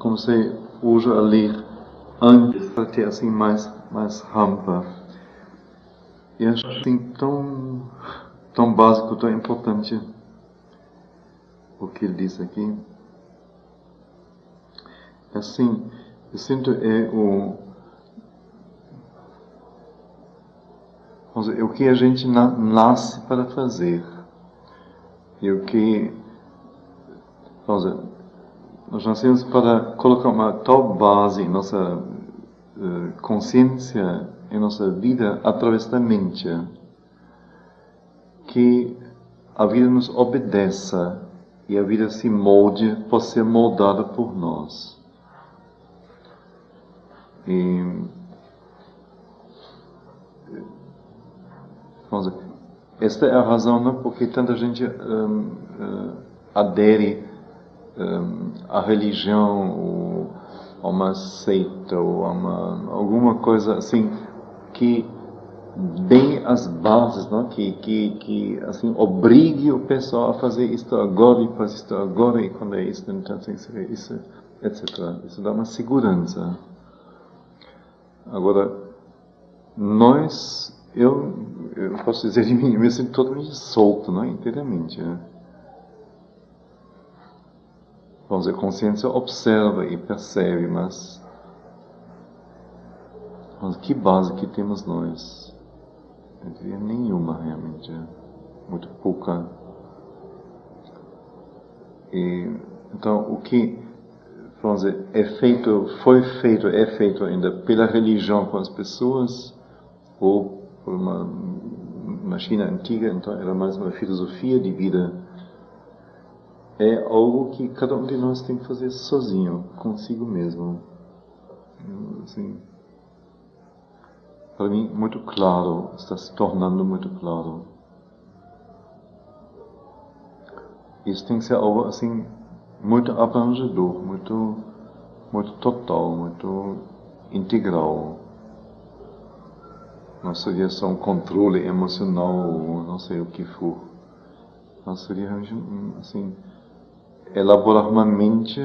comecei hoje a ler antes para ter assim mais rampa. E acho assim tão básico, tão importante o que ele diz aqui. Assim, eu sinto o que a gente nasce para fazer. E o que nós nascemos para colocar uma tal base em nossa consciência, em nossa vida, através da mente, que a vida nos obedeça e a vida se molde, possa ser moldada por nós. E esta é a razão porque tanta gente adere à religião ou a uma seita ou a alguma coisa assim que dê as bases, não? Que assim obrigue o pessoal a fazer isto agora e faz isto agora e quando é isso, então tem que ser isso, etc. Isso dá uma segurança. Agora, eu posso dizer de mim, eu me sinto totalmente solto, não? Inteiramente. Vamos dizer, a consciência observa e percebe, mas que base que temos nós? Eu diria nenhuma, realmente. Muito pouca. Então, o que, vamos dizer, é feito ainda pela religião com as pessoas, ou por uma China antiga, então era mais uma filosofia de vida. É algo que cada um de nós tem que fazer sozinho, consigo mesmo. Assim, para mim, muito claro, está se tornando muito claro. Isso tem que ser algo assim, muito abrangedor, muito total, muito integral. Não seria só um controle emocional, ou não sei o que for. Mas seria assim, elaborar uma mente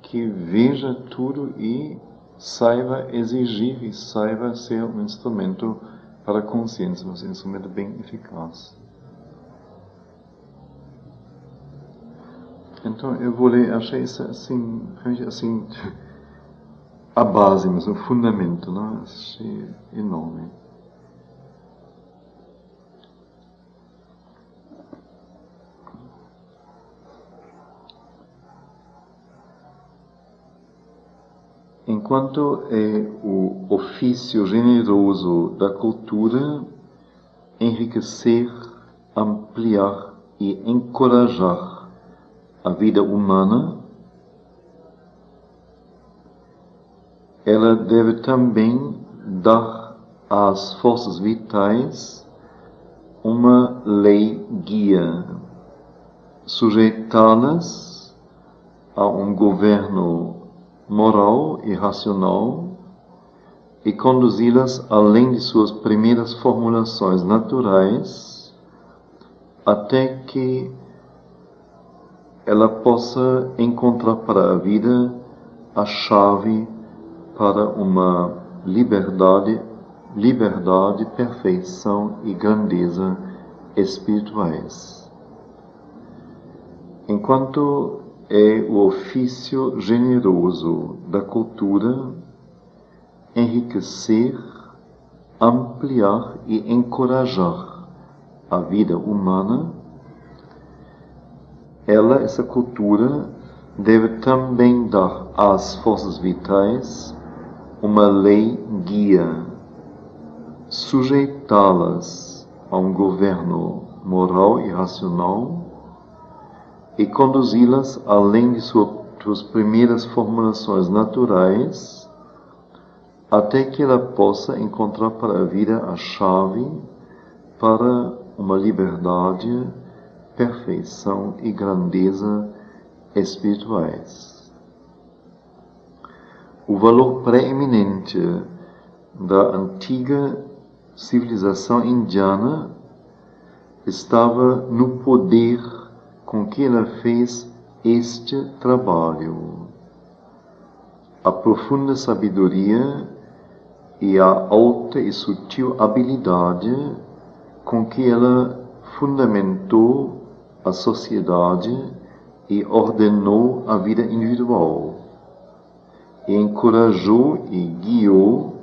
que veja tudo e saiba exigir e saiba ser um instrumento para a consciência, um instrumento bem eficaz. Então eu vou ler, achei isso assim a base, mas o fundamento, não? Achei enorme. Enquanto é o ofício generoso da cultura enriquecer, ampliar e encorajar a vida humana, ela deve também dar às forças vitais uma lei guia, sujeitá-las a um governo moral e racional e conduzi-las além de suas primeiras formulações naturais até que ela possa encontrar para a vida a chave para uma liberdade, perfeição e grandeza espirituais. Enquanto é o ofício generoso da cultura enriquecer, ampliar e encorajar a vida humana, essa cultura, deve também dar às forças vitais uma lei guia, sujeitá-las a um governo moral e racional e conduzi-las além de suas primeiras formulações naturais até que ela possa encontrar para a vida a chave para uma liberdade, perfeição e grandeza espirituais. O valor preeminente da antiga civilização indiana estava no poder com que ela fez este trabalho. a profunda sabedoria e a alta e sutil habilidade com que ela fundamentou a sociedade e ordenou a vida individual, e encorajou e guiou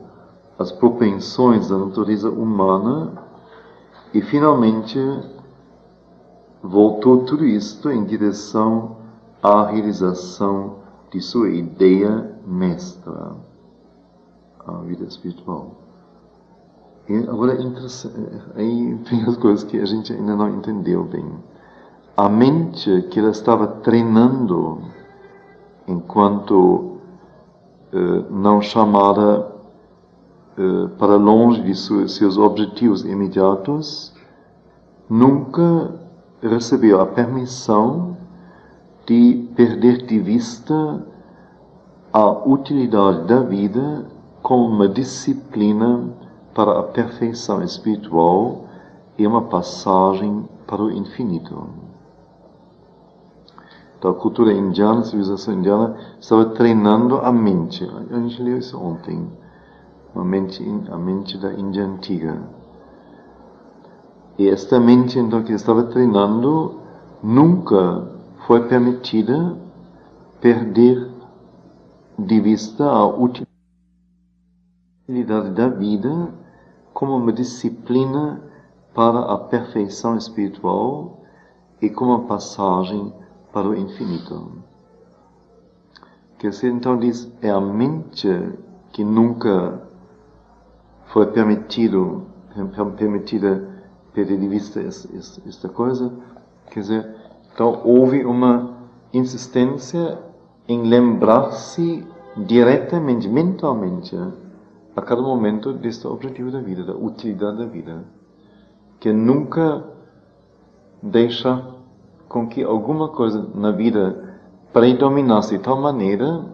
as propensões da natureza humana, e finalmente voltou tudo isto em direção à realização de sua ideia mestra, a vida espiritual. E agora, aí tem as coisas que a gente ainda não entendeu bem. A mente que ela estava treinando enquanto não chamada para longe de seus objetivos imediatos, nunca recebeu a permissão de perder de vista a utilidade da vida como uma disciplina para a perfeição espiritual e uma passagem para o infinito. Então, a cultura indiana, a civilização indiana, estava treinando a mente. A gente leu isso ontem. A mente da Índia antiga. E esta mente, então, que estava treinando, nunca foi permitida perder de vista a utilidade da vida como uma disciplina para a perfeição espiritual e como uma passagem para o infinito. Que você então diz, é a mente que nunca foi permitida perder de vista esta coisa. Quer dizer, então houve uma insistência em lembrar-se diretamente, mentalmente, a cada momento deste objetivo da vida, da utilidade da vida, que nunca deixa com que alguma coisa na vida predominasse de tal maneira,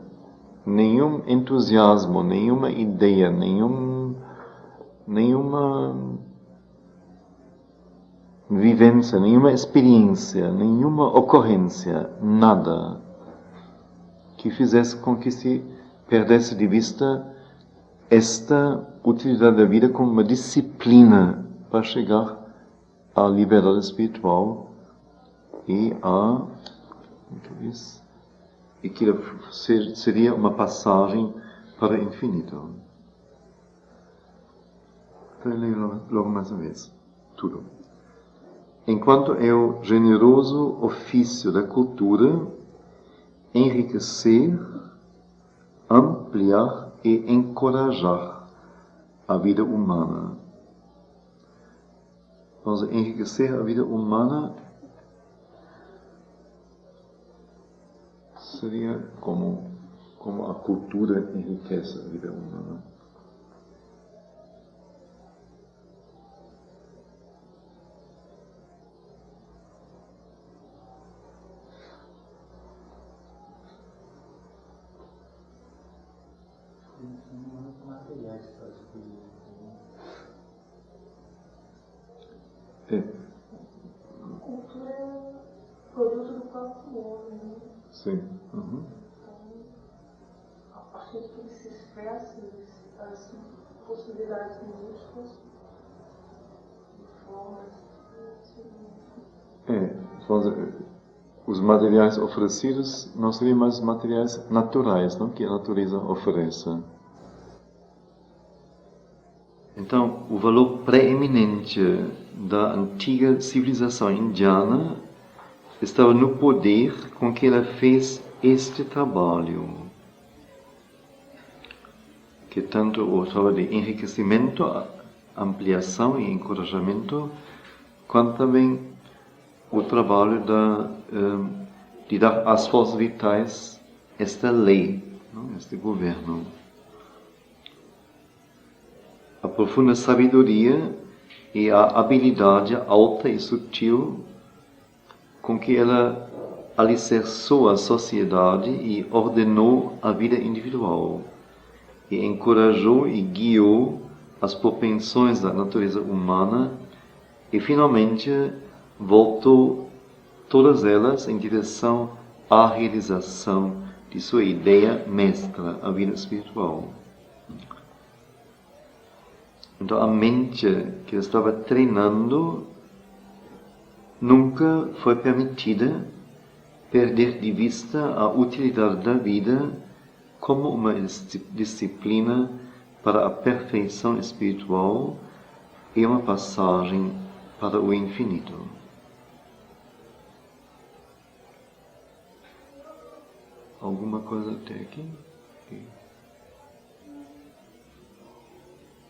nenhum entusiasmo, nenhuma ideia, nenhuma vivência, nenhuma experiência, nenhuma ocorrência, nada que fizesse com que se perdesse de vista esta utilidade da vida como uma disciplina para chegar à liberdade espiritual e que seria uma passagem para o infinito. Então eu leio logo mais uma vez tudo. Enquanto é o generoso ofício da cultura enriquecer, ampliar e encorajar a vida humana. Vamos enriquecer a vida humana seria como a cultura enriquece a vida humana. Materiais para adquirir. A cultura é produto do próprio homem, né? Sim. Uhum. Então, a partir de que ele se expressa as possibilidades múltiplas de formas. Os materiais oferecidos não seriam mais materiais naturais, não? Que a natureza oferece. Então, o valor preeminente da antiga civilização indiana estava no poder com que ela fez este trabalho, que tanto o trabalho de enriquecimento, ampliação e encorajamento, quanto também o trabalho de dar às forças vitais esta lei, não? Este governo. A profunda sabedoria e a habilidade alta e sutil com que ela alicerçou a sociedade e ordenou a vida individual, e encorajou e guiou as propensões da natureza humana, e finalmente voltou todas elas em direção à realização de sua ideia mestra, a vida espiritual. Então a mente que ele estava treinando nunca foi permitida perder de vista a utilidade da vida como uma disciplina para a perfeição espiritual e uma passagem para o infinito. Alguma coisa até aqui?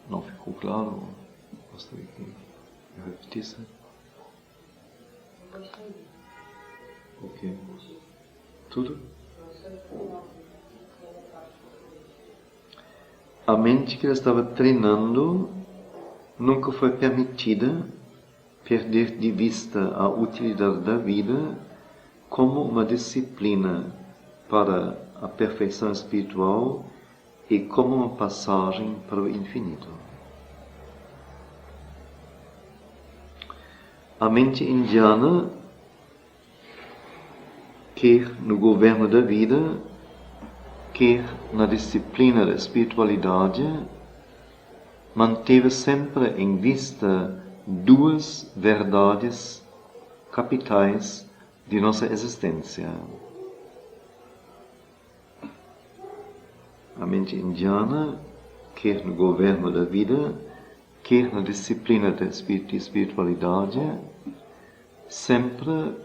Não ficou claro? Gostaria que eu repetisse. Ok. Tudo? A mente que ele estava treinando nunca foi permitida perder de vista a utilidade da vida como uma disciplina para a perfeição espiritual e como uma passagem para o infinito. A mente indiana, quer no governo da vida, quer na disciplina da espiritualidade, manteve sempre em vista duas verdades capitais de nossa existência. A mente indiana, quer no governo da vida, quer na disciplina da espiritualidade, sempre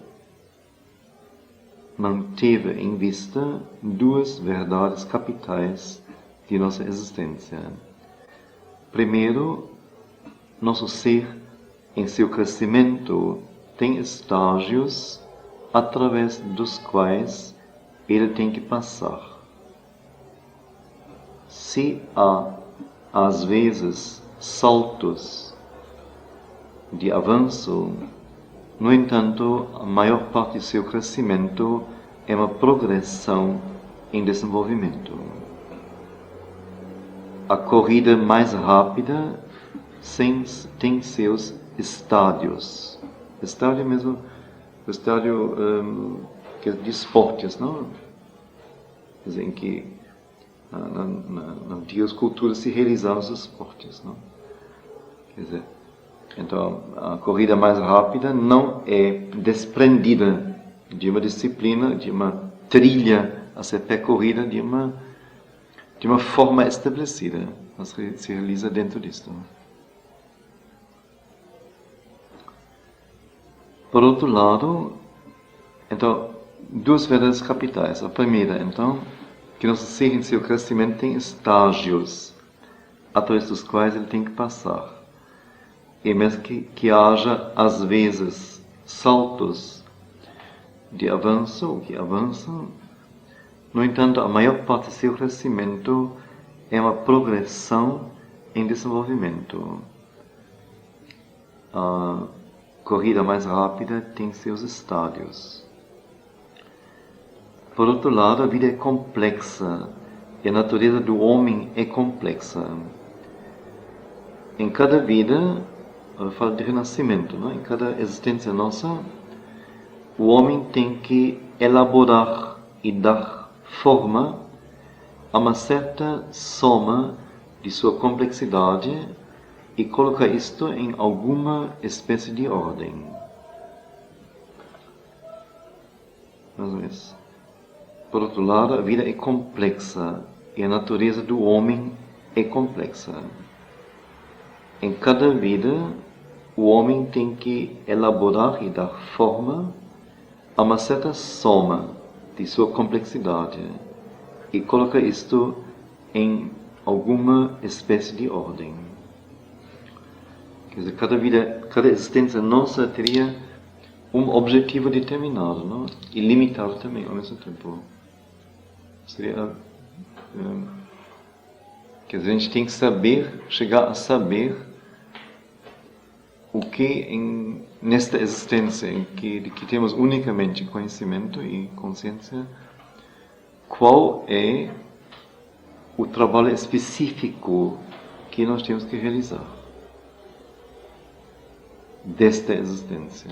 manteve em vista duas verdades capitais de nossa existência. Primeiro, nosso ser, em seu crescimento, tem estágios através dos quais ele tem que passar. Se há, às vezes, saltos de avanço, no entanto, a maior parte de seu crescimento é uma progressão em desenvolvimento. A corrida mais rápida tem seus estádios. Estádio mesmo, estádio de esportes, não? Quer dizer, em que na antigas culturas se realizavam os esportes, não? Quer dizer, então a corrida mais rápida não é desprendida de uma disciplina, de uma trilha a ser percorrida, de uma forma estabelecida, mas se realiza dentro disto. Por outro lado, então, duas verdades capitais. A primeira, então, que nosso ser em seu crescimento tem estágios através dos quais ele tem que passar. E mesmo que haja, às vezes, saltos de avanço, que avançam, no entanto, a maior parte do seu crescimento é uma progressão em desenvolvimento. A corrida mais rápida tem seus estádios. Por outro lado, a vida é complexa e a natureza do homem é complexa. Em cada vida, eu falo de renascimento, não? Em cada existência nossa, o homem tem que elaborar e dar forma a uma certa soma de sua complexidade e colocar isto em alguma espécie de ordem. Mais ou menos. Por outro lado, a vida é complexa e a natureza do homem é complexa. Em cada vida, o homem tem que elaborar e dar forma a uma certa soma de sua complexidade e colocar isto em alguma espécie de ordem. Quer dizer, cada existência nossa teria um objetivo determinado, não? E limitado também ao mesmo tempo. Seria, quer dizer, a gente tem que saber, chegar a saber o que nesta existência em que temos unicamente conhecimento e consciência, qual é o trabalho específico que nós temos que realizar desta existência.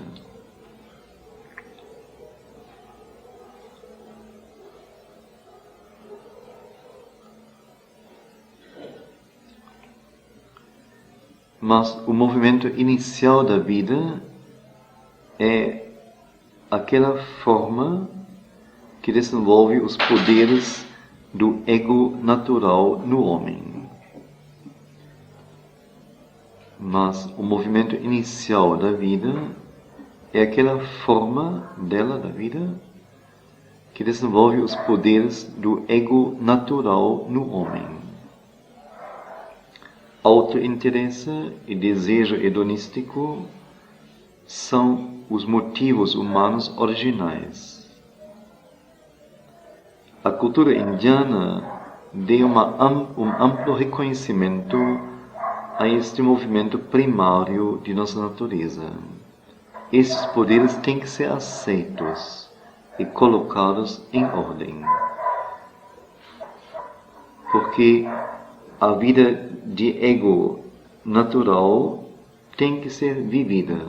Mas o movimento inicial da vida é aquela forma que desenvolve os poderes do ego natural no homem. Mas o movimento inicial da vida é aquela forma dela, da vida, que desenvolve os poderes do ego natural no homem. Autointeresse e desejo hedonístico são os motivos humanos originais. A cultura indiana deu um amplo reconhecimento a este movimento primário de nossa natureza. Esses poderes têm que ser aceitos e colocados em ordem. Porque a vida de ego natural tem que ser vivida.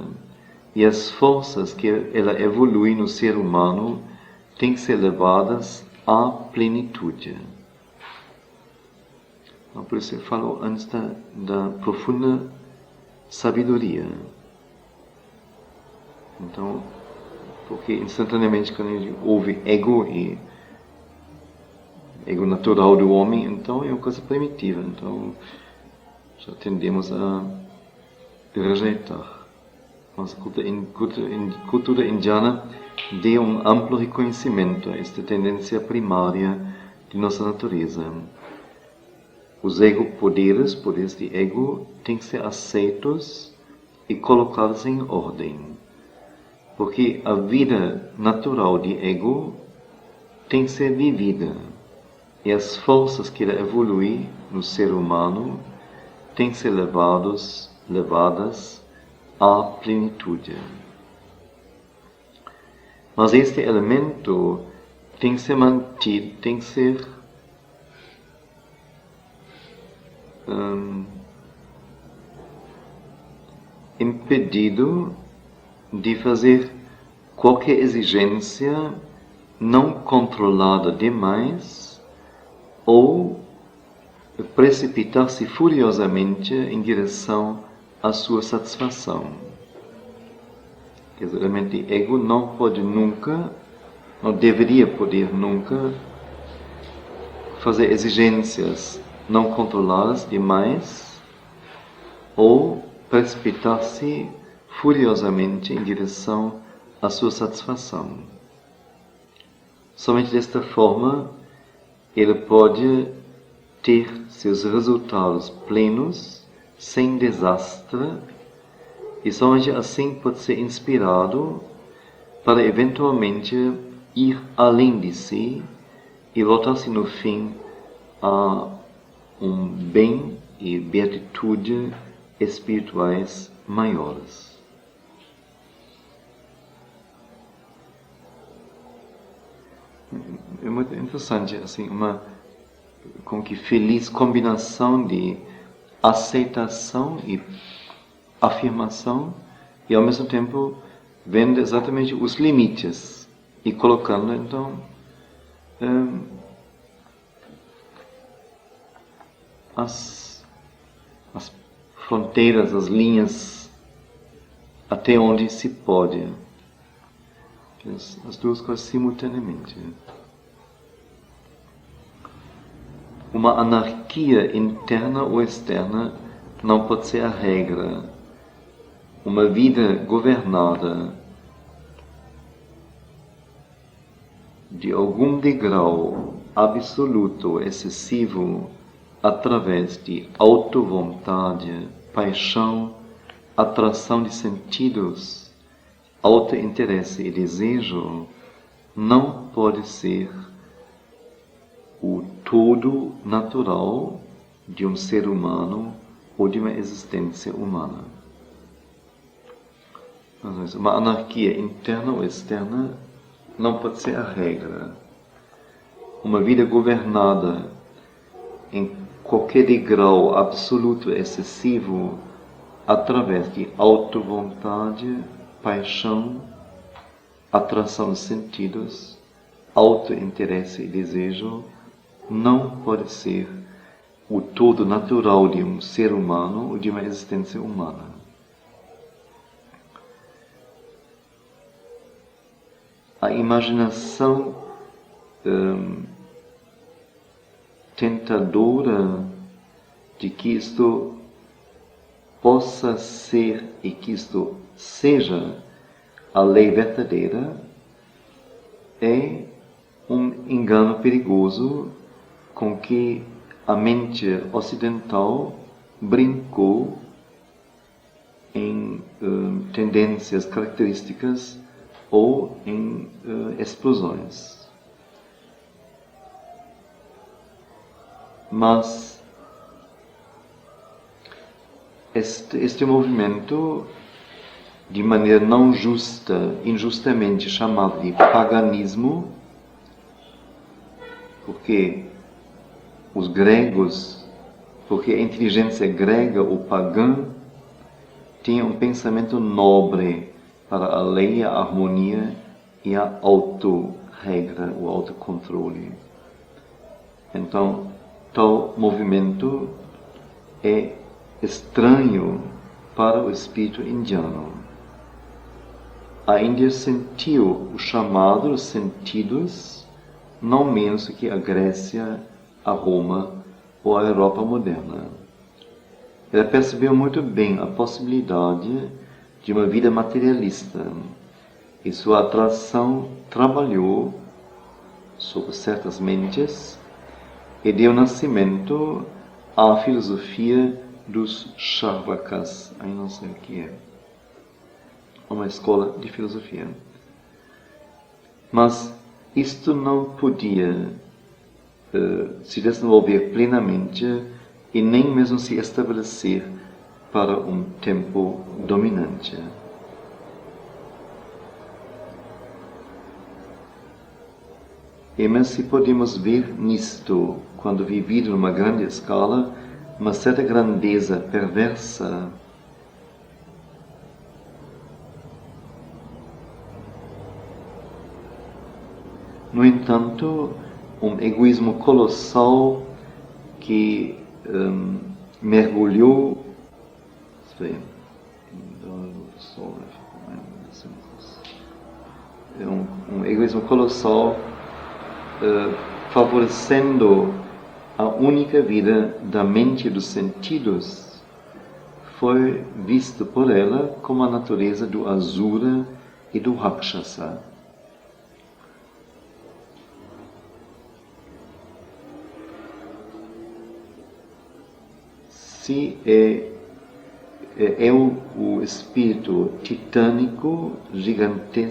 E as forças que ela evolui no ser humano têm que ser levadas à plenitude. Então, por isso eu falo antes da profunda sabedoria. Então, porque instantaneamente quando a gente ouve ego e ego natural do homem, então é uma coisa primitiva. Então, já tendemos a rejeitar. Mas a cultura indiana deu um amplo reconhecimento a esta tendência primária de nossa natureza. Os poderes de ego, têm que ser aceitos e colocados em ordem. Porque a vida natural de ego tem que ser vivida. E as forças que ela evolui no ser humano têm que ser levadas à plenitude. Mas este elemento tem que ser mantido, tem que ser impedido de fazer qualquer exigência não controlada demais ou precipitar-se furiosamente em direção à sua satisfação. Quer dizer, o elemento de ego não deveria poder nunca fazer exigências não controladas demais ou precipitar-se furiosamente em direção à sua satisfação. Somente desta forma ele pode ter seus resultados plenos, sem desastre, e somente assim pode ser inspirado para eventualmente ir além de si e voltar-se no fim a um bem e beatitude espirituais maiores. É muito interessante, assim, uma com que feliz combinação de aceitação e afirmação e ao mesmo tempo vendo exatamente os limites e colocando então as fronteiras, as linhas até onde se pode. As duas coisas simultaneamente. Uma anarquia interna ou externa não pode ser a regra. Uma vida governada de algum degrau absoluto ou excessivo através de autovontade, paixão, atração de sentidos, autointeresse e desejo não pode ser o todo natural de um ser humano ou de uma existência humana. Uma anarquia interna ou externa não pode ser a regra. Uma vida governada em qualquer degrau absoluto excessivo através de autovontade, paixão, atração de sentidos, autointeresse e desejo não pode ser o todo natural de um ser humano ou de uma existência humana. A imaginação tentadora de que isto possa ser e que isto seja a lei verdadeira é um engano perigoso com que a mente ocidental brincou em tendências características ou em explosões. Mas este movimento, de maneira não justa, injustamente chamado de paganismo, porque os gregos, porque a inteligência grega ou pagã tinha um pensamento nobre para a lei, a harmonia e a autorregra, o autocontrole. Então, tal movimento é estranho para o espírito indiano. A Índia sentiu o chamado dos sentidos não menos que a Grécia, a Roma ou a Europa moderna. Ela percebeu muito bem a possibilidade de uma vida materialista e sua atração trabalhou sobre certas mentes e deu nascimento à filosofia dos Charvakas, aí não sei o que é, uma escola de filosofia. Mas isto não podia se desenvolver plenamente e nem mesmo se estabelecer para um tempo dominante. E mas se podemos ver nisto, quando vivido numa grande escala, uma certa grandeza perversa, no entanto, um egoísmo colossal que mergulhou um egoísmo colossal favorecendo a única vida da mente e dos sentidos, foi visto por ela como a natureza do Asura e do Rakshasa. Se é o espírito titânico, gigante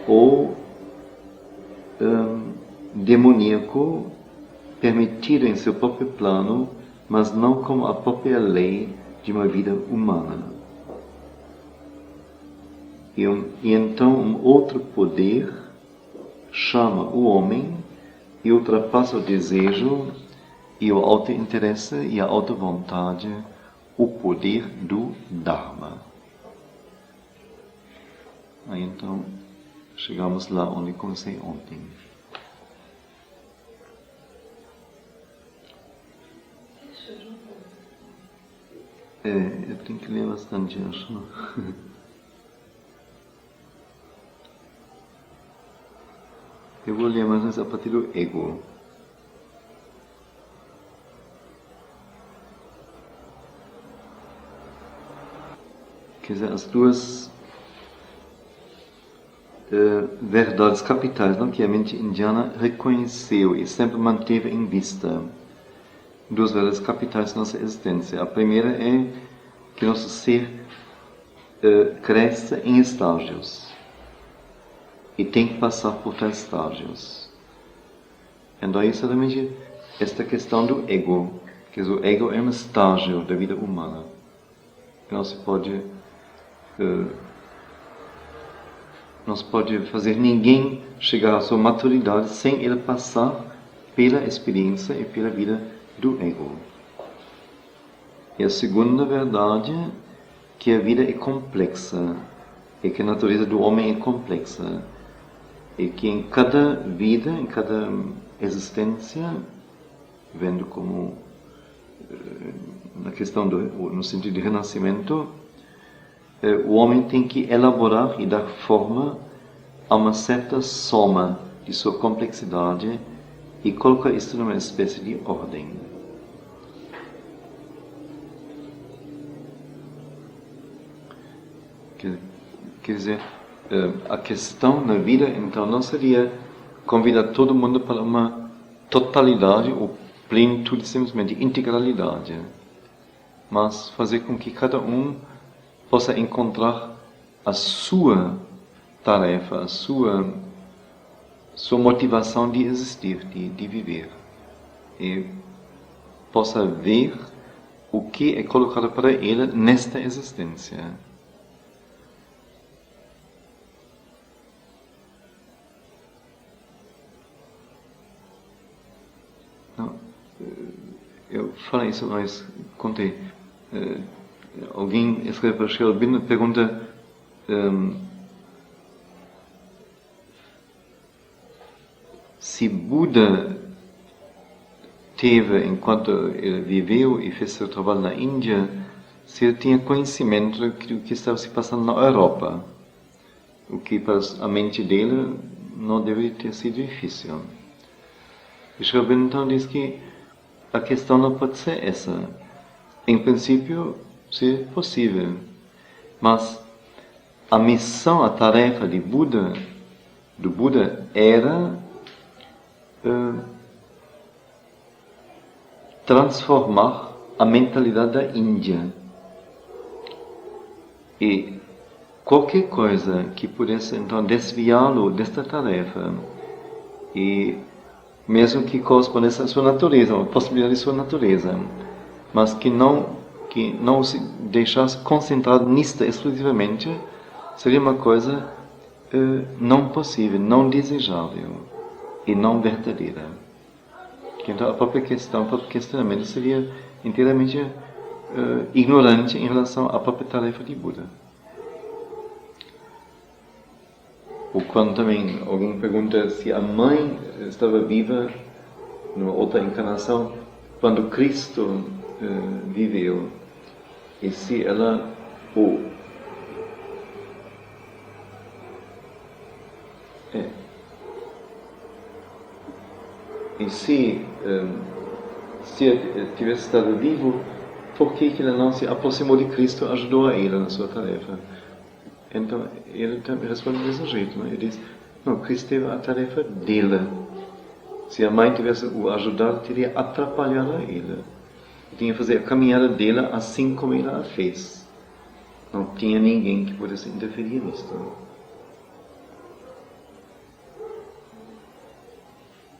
ou demoníaco, permitido em seu próprio plano, mas não como a própria lei de uma vida humana. E então um outro poder chama o homem e ultrapassa o desejo e o auto-interesse e a auto-vontade, o poder do Dharma. Aí então chegamos lá onde comecei ontem. Eu tenho que ler bastante, acho. Eu vou ler mais ou menos a partir do ego. Quer dizer, as duas verdades capitais, não, que a mente indiana reconheceu e sempre manteve em vista. Duas verdades capitais da nossa existência. A primeira é que nosso ser cresce em estágios e tem que passar por tais estágios. Então, isso é realmente esta questão do ego. Quer dizer, o ego é um estágio da vida humana. Não se pode fazer ninguém chegar à sua maturidade sem ele passar pela experiência e pela vida do ego. E a segunda verdade, que a vida é complexa, e que a natureza do homem é complexa, e que em cada vida, em cada existência, vendo como, na questão no sentido de renascimento, o homem tem que elaborar e dar forma a uma certa soma de sua complexidade e colocar isso numa espécie de ordem. Quer dizer, a questão na vida, então, não seria convidar todo mundo para uma totalidade ou plenitude, simplesmente integralidade, mas fazer com que cada um possa encontrar a sua tarefa, a sua motivação de existir, de viver, e possa ver o que é colocado para ele nesta existência. Não, eu falei isso, mas contei. Alguém escreve para Sheryl Bin e pergunta se Buda teve, enquanto ele viveu e fez seu trabalho na Índia, se ele tinha conhecimento do que estava se passando na Europa, o que para a mente dele não deveria ter sido difícil. E Sheryl Bin então diz que a questão não pode ser essa. Em princípio, seria possível, mas a missão, a tarefa do Buda era transformar a mentalidade da Índia. E qualquer coisa que pudesse então desviá-lo desta tarefa, e mesmo que correspondesse à sua natureza, uma possibilidade de sua natureza, mas que não se deixasse concentrado nisto exclusivamente, seria uma coisa não possível, não desejável e não verdadeira. Então a própria questão, o próprio questionamento seria inteiramente ignorante em relação à própria tarefa de Buda. Ou quando também alguém pergunta se a mãe estava viva numa outra encarnação quando Cristo viveu, e se ela e se ele tivesse estado vivo, por que ele não se aproximou de Cristo e ajudou a ele na sua tarefa? Então ele também responde desse jeito, né? Ele diz: não, Cristo teve a tarefa dele. Se a mãe tivesse o ajudado, teria atrapalhado a ele. Tinha que fazer a caminhada dele assim como ele a fez. Não tinha ninguém que pudesse interferir nisso.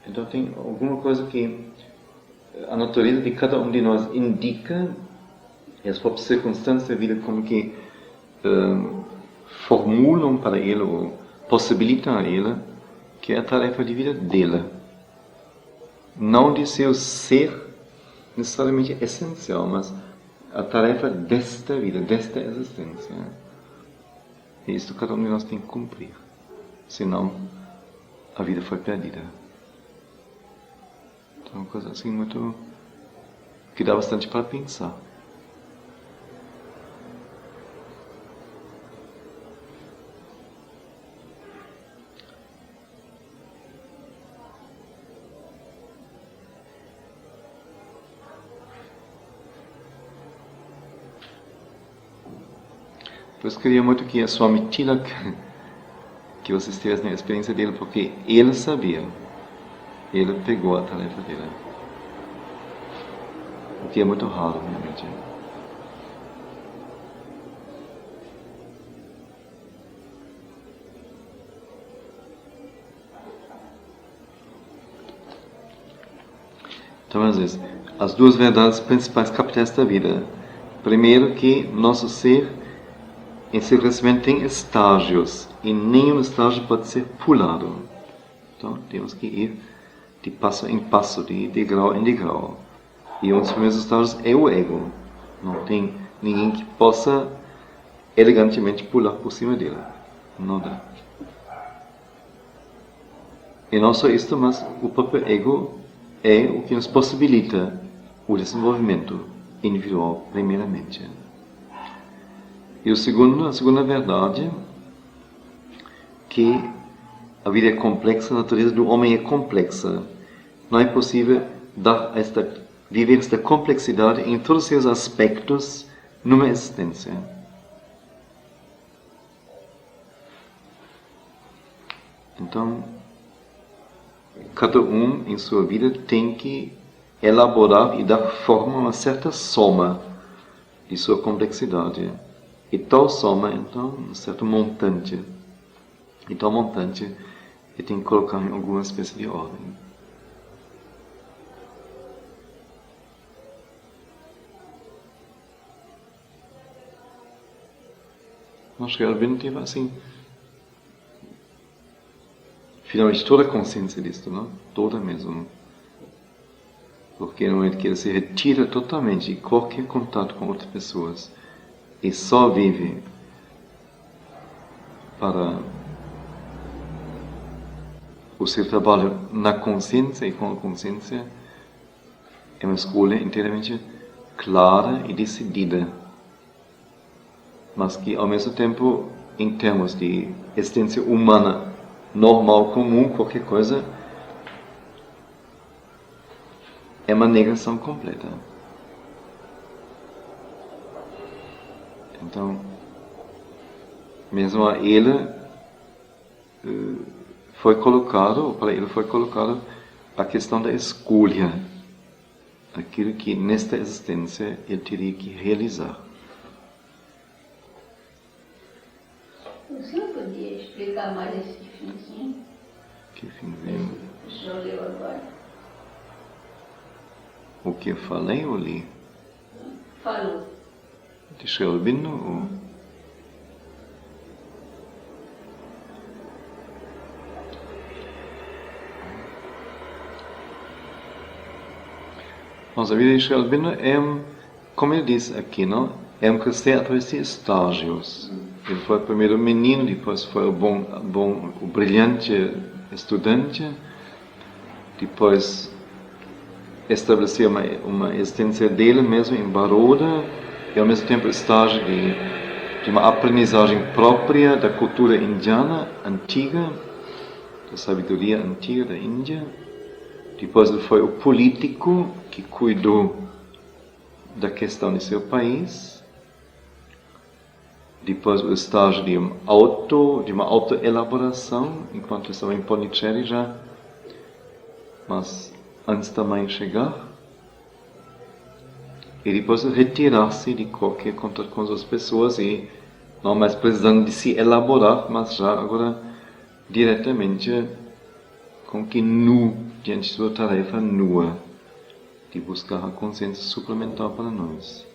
Então tem alguma coisa que a natureza de cada um de nós indica, e as próprias circunstâncias da vida como que formulam para ele ou possibilitam a ele que é a tarefa de vida dele. Não de seu ser necessariamente essencial, mas a tarefa desta vida, desta existência. E isso cada um de nós tem que cumprir. Senão, a vida foi perdida. Então, é uma coisa assim muito... que dá bastante para pensar. Eu queria muito que a Swami Tilak, que vocês tivessem a experiência dele, porque ele sabia, ele pegou a tarefa dele, o que é muito raro, realmente. Então, às vezes, as duas verdades principais capitais da vida. Primeiro, que nosso ser em seu crescimento tem estágios, e nenhum estágio pode ser pulado. Então, temos que ir de passo em passo, de degrau em degrau. E um dos primeiros estágios é o ego. Não tem ninguém que possa elegantemente pular por cima dele. Não dá. E não só isso, mas o próprio ego é o que nos possibilita o desenvolvimento individual, primeiramente. E a segunda verdade, que a vida é complexa, a natureza do homem é complexa. Não é possível viver esta complexidade em todos os seus aspectos numa existência. Então, cada um em sua vida tem que elaborar e dar forma a uma certa soma de sua complexidade. E tal soma, então, um certo montante. E tal montante ele tem que colocar em alguma espécie de ordem. Mas Sri Aurobindo teve assim, finalmente toda a consciência disto, não? Toda mesmo. Porque no momento que ele se retira totalmente de qualquer contato com outras pessoas e só vive para o seu trabalho na consciência e com a consciência, é uma escolha inteiramente clara e decidida, mas que ao mesmo tempo, em termos de existência humana normal, comum, qualquer coisa, é uma negação completa. Então, mesmo a ele para ele foi colocado a questão da escolha, aquilo que nesta existência ele teria que realizar. O senhor podia explicar mais esse finzinho? Que finzinho? O senhor leu agora? O que eu falei ou li? Falou. De Sri Aurobindo ou... Mas a vida de Sri Aurobindo é, como ele diz aqui, não? É um crescer através de estágios. Ele foi primeiro menino, depois foi o brilhante estudante, depois estabeleceu uma existência dele mesmo em Baroda, e ao mesmo tempo estágio de uma aprendizagem própria da cultura indiana antiga, da sabedoria antiga da Índia. Depois ele foi o político que cuidou da questão de seu país. Depois o estágio de uma autoelaboração, enquanto estava em Pondicherry já, mas antes da mãe chegar. E depois retirar-se de qualquer contato com as pessoas e não mais precisando de se elaborar, mas já agora diretamente com que nu, diante de sua tarefa nua, de buscar a consciência suplementar para nós.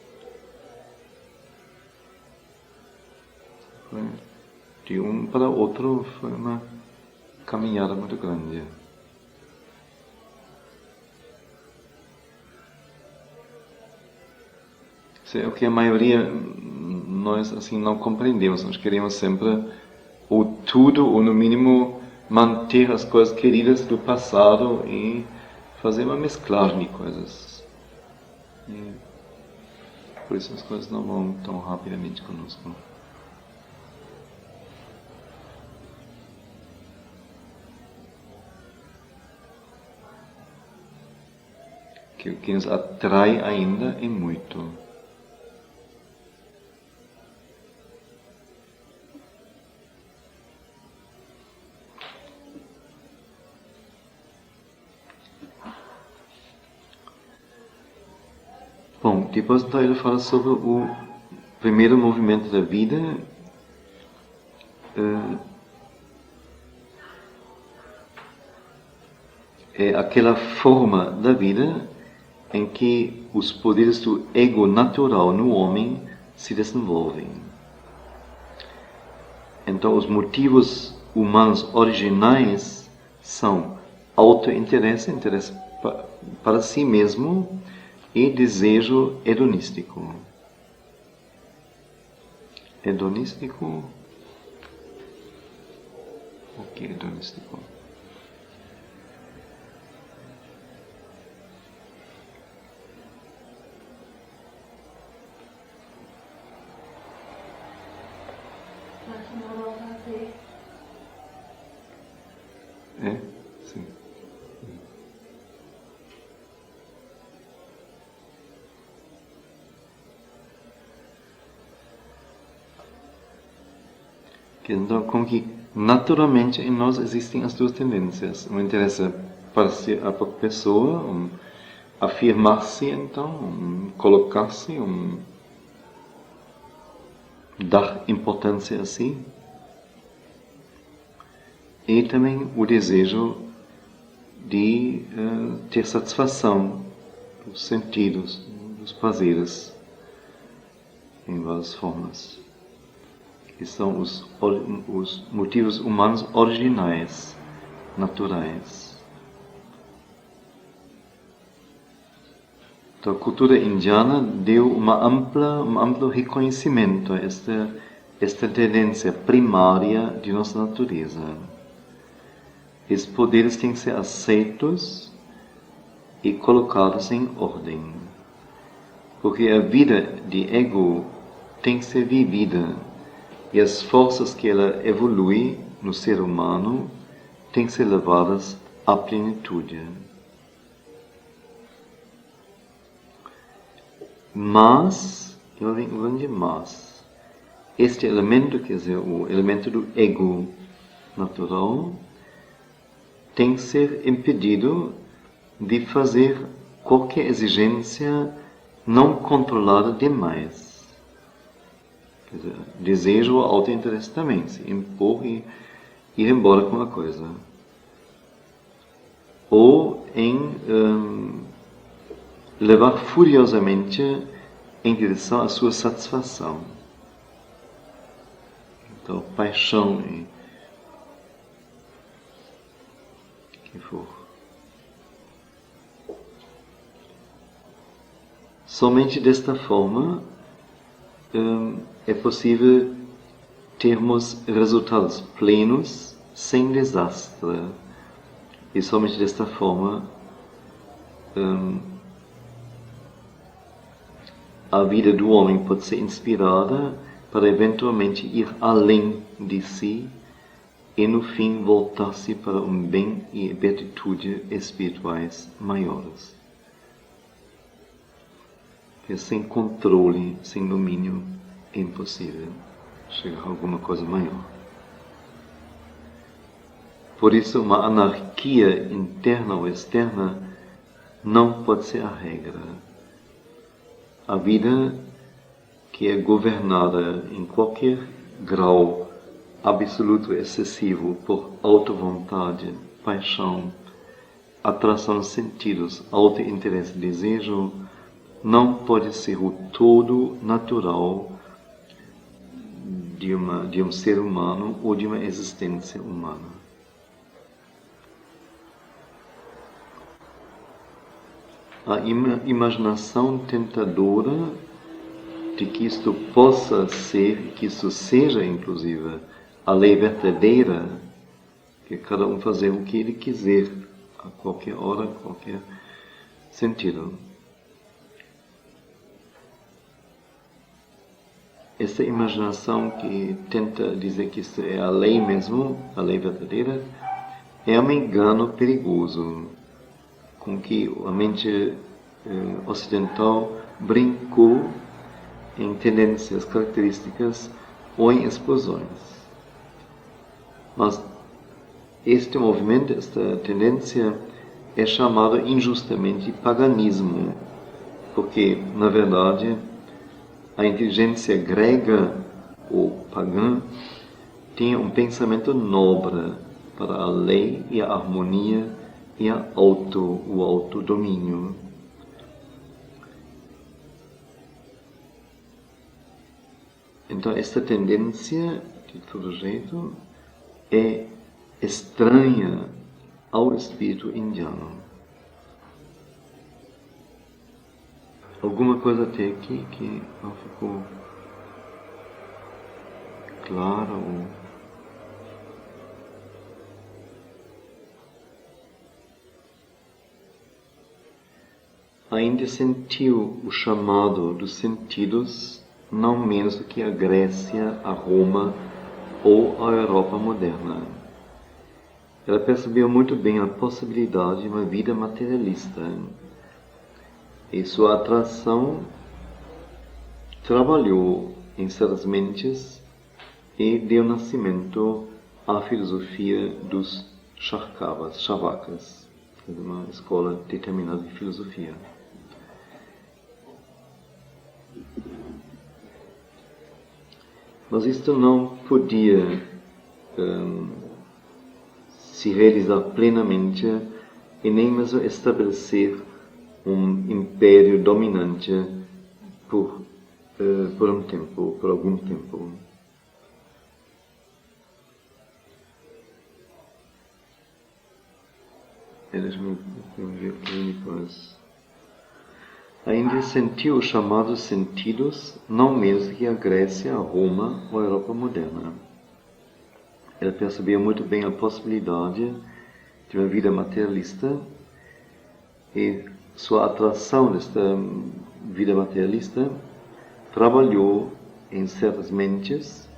De um para outro foi uma caminhada muito grande. Isso é o que a maioria nós assim não compreendemos. Nós queremos sempre ou tudo, ou no mínimo manter as coisas queridas do passado e fazer uma mesclagem de coisas. E por isso as coisas não vão tão rapidamente conosco. Que o que nos atrai ainda é muito. Bom, depois então ele fala sobre o primeiro movimento da vida, é aquela forma da vida em que os poderes do ego natural no homem se desenvolvem. Então, os motivos humanos originais são autointeresse, interesse para si mesmo, e desejo hedonístico. Hedonístico? O que é hedonístico? É? Sim. Então, como que naturalmente em nós existem as duas tendências. Uma interesse para a própria pessoa, afirmar-se, então, colocar-se, dar importância a si. E também o desejo de ter satisfação dos sentidos, dos prazeres, em várias formas. Que são os motivos humanos originais, naturais. Então, a cultura indiana deu um amplo reconhecimento a esta tendência primária de nossa natureza. Esses poderes têm que ser aceitos e colocados em ordem. Porque a vida de ego tem que ser vivida. E as forças que ela evolui no ser humano têm que ser levadas à plenitude. Mas, eu venho o grande mas, este elemento, quer dizer, o elemento do ego natural, tem que ser impedido de fazer qualquer exigência não controlada demais. Quer dizer, desejo ou auto-interesse também, se impor e ir embora com a coisa. Ou em levar furiosamente em direção à sua satisfação. Então, paixão e que for. Somente desta forma é possível termos resultados plenos sem desastre. E somente desta forma a vida do homem pode ser inspirada para eventualmente ir além de si e no fim voltar-se para um bem e beatitude espirituais maiores. Porque sem controle, sem domínio, é impossível chegar a alguma coisa maior. Por isso, uma anarquia interna ou externa não pode ser a regra. A vida que é governada em qualquer grau absoluto excessivo por auto-vontade, paixão, atração aos sentidos, auto-interesse, desejo, não pode ser o todo natural de um ser humano ou de uma existência humana. A imaginação tentadora de que isto possa ser, que isto seja inclusive a lei verdadeira, que cada um fazer o que ele quiser, a qualquer hora, em qualquer sentido. Essa imaginação que tenta dizer que isto é a lei mesmo, a lei verdadeira, é um engano perigoso, com que a mente ocidental brincou em tendências características ou em explosões. Mas este movimento, esta tendência, é chamado injustamente de paganismo, porque, na verdade, a inteligência grega ou pagã tinha um pensamento nobre para a lei e a harmonia e o autodomínio. Então, esta tendência, de todo jeito, é estranha ao espírito indiano. Alguma coisa até aqui que não ficou claro? Ainda sentiu o chamado dos sentidos, não menos do que a Grécia, a Roma ou a Europa moderna. ela percebeu muito bem a possibilidade de uma vida materialista. E sua atração trabalhou em suas mentes e deu nascimento à filosofia dos Charvakas, uma escola determinada de filosofia. Mas isto não podia se realizar plenamente e nem mesmo estabelecer um império dominante por algum tempo. A Índia sentiu os chamados sentidos não menos que a Grécia, a Roma ou a Europa moderna. Ela percebia muito bem a possibilidade de uma vida materialista e sua atração desta vida materialista trabalhou em certas mentes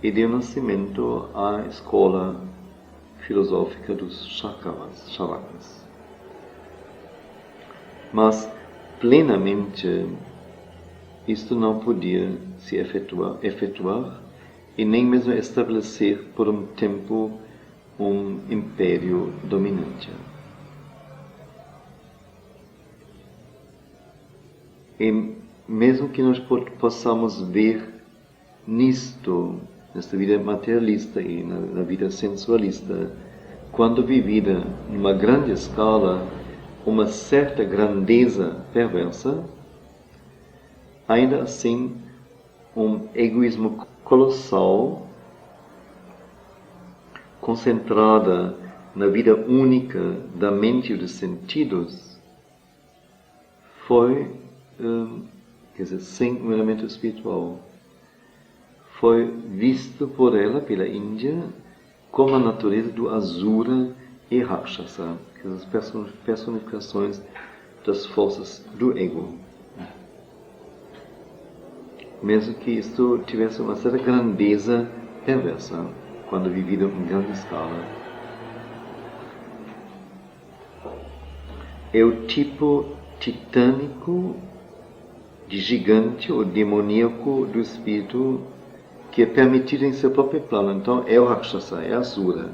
e deu nascimento à escola filosófica dos Charvakas. Mas, plenamente, isto não podia se efetuar e nem mesmo estabelecer por um tempo um império dominante. E mesmo que nós possamos ver nesta vida materialista e na vida sensualista, quando vivida numa grande escala, uma certa grandeza perversa, ainda assim um egoísmo colossal, concentrada na vida única da mente e dos sentidos, foi, sem um elemento espiritual, foi visto por ela, pela Índia, como a natureza do Asura e Rakshasa, que são as personificações das forças do ego. Mesmo que isto tivesse uma certa grandeza perversa, quando vivido em grande escala. É o tipo titânico de gigante ou demoníaco do espírito que é permitido em seu próprio plano. Então é o Rakshasa, é a Asura.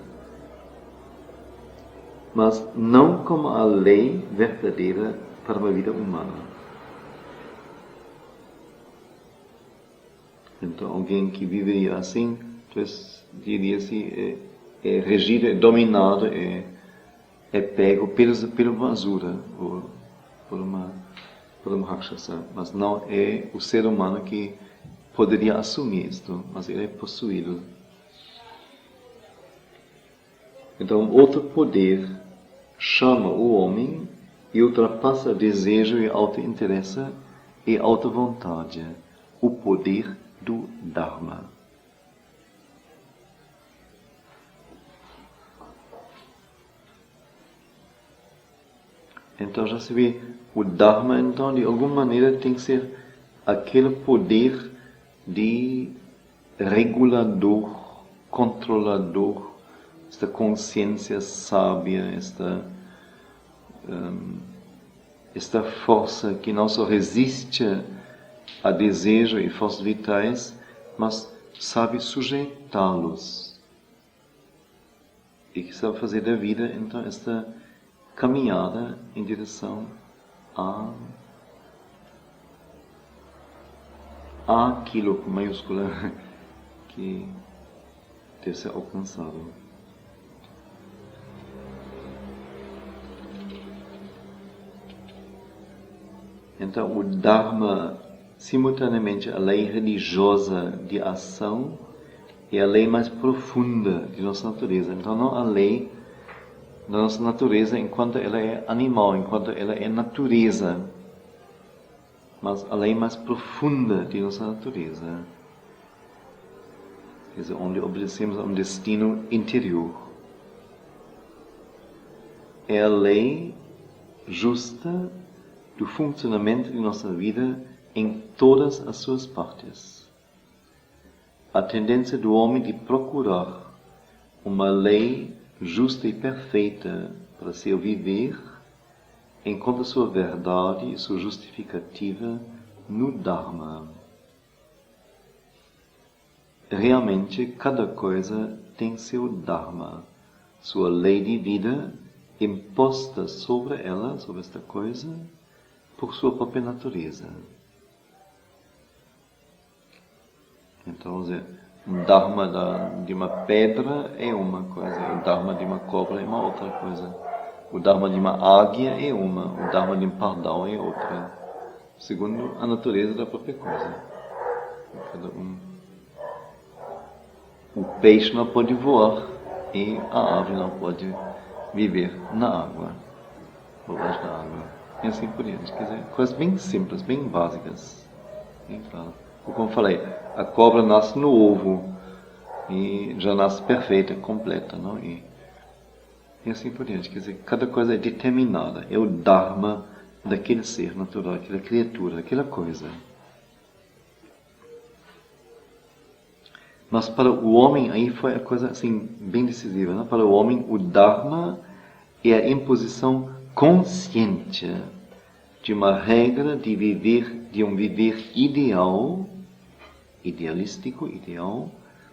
Mas não como a lei verdadeira para uma vida humana. Então alguém que vive assim, diria-se, é regido, é dominado, é pego pelo Asura, por um Rakshasa. Mas não é o ser humano que poderia assumir isto, mas ele é possuído. Então, outro poder chama o homem e ultrapassa desejo e auto-interesse e auto-vontade. O poder do Dharma. Então, já se vê, o Dharma, então, de alguma maneira, tem que ser aquele poder de regulador, controlador, esta consciência sábia, esta força que não só resiste a desejo e forças vitais, mas sabe sujeitá-los. E que sabe fazer da vida, então, esta caminhada em direção àquilo com maiúscula que deve ser alcançado. Então, o Dharma, simultaneamente a lei religiosa de ação e a lei mais profunda de nossa natureza. Então, não a lei da nossa natureza enquanto ela é animal, enquanto ela é natureza, mas a lei mais profunda de nossa natureza. Quer dizer, onde obedecemos a um destino interior. É a lei justa do funcionamento de nossa vida em todas as suas partes. A tendência do homem de procurar uma lei justa e perfeita para seu viver, encontra sua verdade e sua justificativa no Dharma. Realmente, cada coisa tem seu Dharma, sua lei de vida imposta sobre ela, sobre esta coisa, por sua própria natureza. Então, o Dharma de uma pedra é uma coisa, o Dharma de uma cobra é uma outra coisa. O Dharma de uma águia é uma, o Dharma de um pardal é outra, segundo a natureza da própria coisa. Cada um. O peixe não pode voar e a ave não pode viver na água, debaixo da água. E assim por diante. Quer dizer, coisas bem simples, bem básicas. Bem claro. Como falei, a cobra nasce no ovo e já nasce perfeita, completa, não? E assim por diante. Quer dizer, cada coisa é determinada. É o Dharma daquele ser natural, daquela criatura, daquela coisa. Mas para o homem, aí foi a coisa assim, bem decisiva. Não? Para o homem, o Dharma é a imposição consciente de uma regra de viver, de um viver ideal, idealístico, ideal,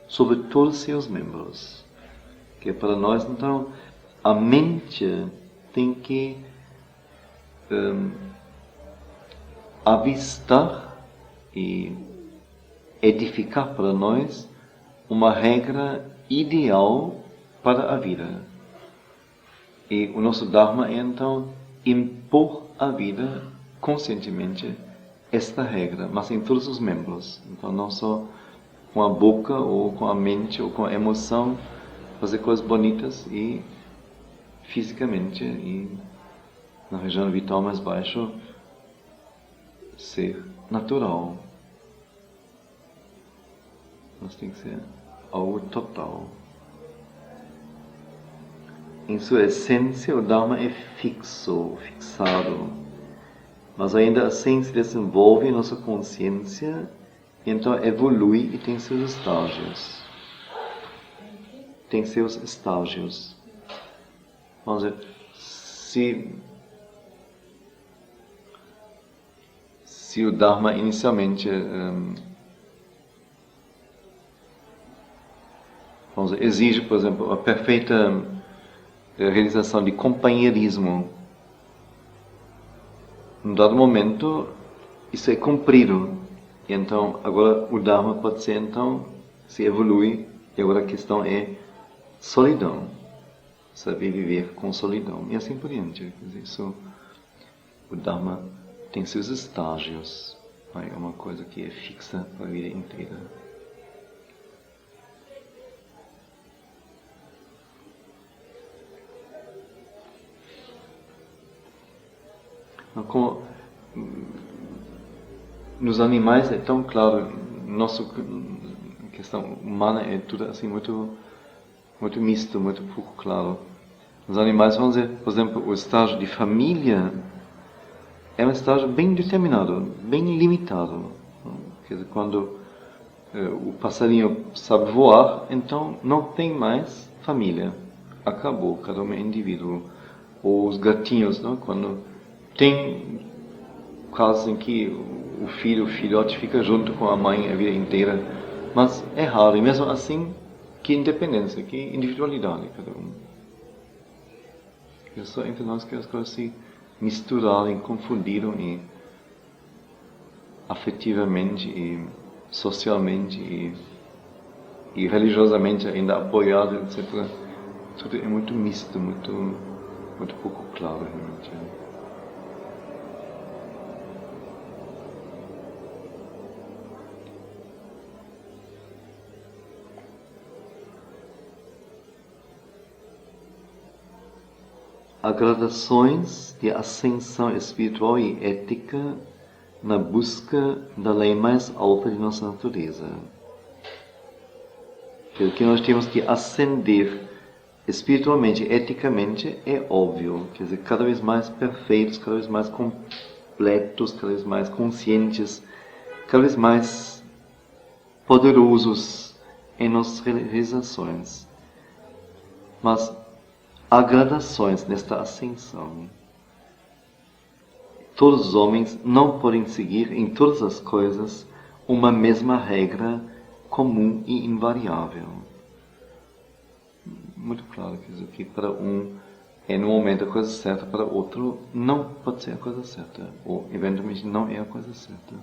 sobre todos os seus membros. Que para nós, então, a mente tem que avistar e edificar para nós uma regra ideal para a vida. E o nosso Dharma é, então, impor à vida, conscientemente, esta regra, mas em todos os membros. Então, não só com a boca, ou com a mente, ou com a emoção, fazer coisas bonitas e fisicamente, e na região vital mais baixa, ser natural. Mas tem que ser algo total. Em sua essência, o Dharma é fixado, mas ainda assim se desenvolve em nossa consciência, e então evolui e tem seus estágios. Vamos dizer, se o Dharma inicialmente vamos dizer, exige, por exemplo, a perfeita realização de companheirismo, num dado momento isso é cumprido, e então agora o Dharma pode ser, então se evolui, e agora a questão é solidão, saber viver com solidão, e assim por diante. Quer dizer, isso, o Dharma tem seus estágios, é uma coisa que é fixa para a vida inteira. Como nos animais é tão claro, nossa questão humana é tudo assim muito misto, muito pouco claro. Nos animais, vamos dizer, por exemplo, o estágio de família é um estágio bem determinado, bem limitado. Quer dizer, quando o passarinho sabe voar, então não tem mais família. Acabou, cada um é indivíduo. Ou os gatinhos, não? Quando tem casos em que o filhote fica junto com a mãe a vida inteira, mas é raro, e mesmo assim, que independência, que individualidade cada um. É só entre nós que as coisas se misturaram, confundiram, e afetivamente, e socialmente, e religiosamente ainda apoiado, etc. Tudo é muito misto, muito pouco claro, realmente. Há gradações de ascensão espiritual e ética na busca da lei mais alta de nossa natureza. Que nós temos que ascender espiritualmente, eticamente, é óbvio. Quer dizer, cada vez mais perfeitos, cada vez mais completos, cada vez mais conscientes, cada vez mais poderosos em nossas realizações. Mas há gradações nesta ascensão. Todos os homens não podem seguir em todas as coisas uma mesma regra comum e invariável. Muito claro que para um é no momento a coisa certa, para outro não pode ser a coisa certa, ou eventualmente não é a coisa certa.